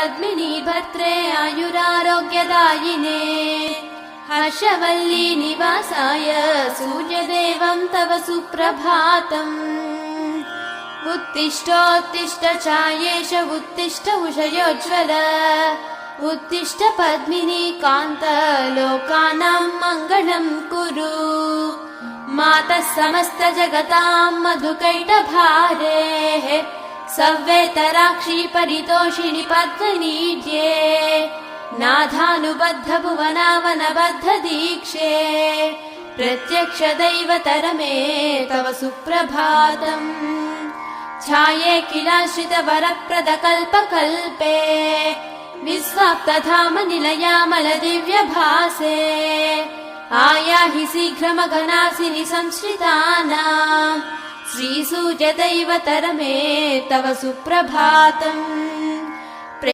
पद्मिनी भद्रे आयुरारोग्यदायिने हर्षवल्ली निवासाय सूर्यदेवं तव सुप्रभातम् उत्तिष्ठोत्तिष्ठ चायेश उत्तिष्ठ उषयोज्ज्वल उत्तिष्ठ पद्मिनी कान्त लोकानां मङ्गलं कुरु मातः समस्त जगतां मधुकैटभारेः सव्येतराक्षी परितोषिणि पद्मनीड्ये नाथानुबद्ध भुवनावनबद्ध दीक्षे प्रत्यक्ष दैवतरमे तव सुप्रभातम् ध्याये किलाश्रित वरप्रद कल्पकल्पे विस्वाप्तधाम निलयामल दिव्यभासे आयाहि शीघ्रमघनासिनि संश्रितानां श्रीसूर्यदैवतरमे तव सुप्रभातम्।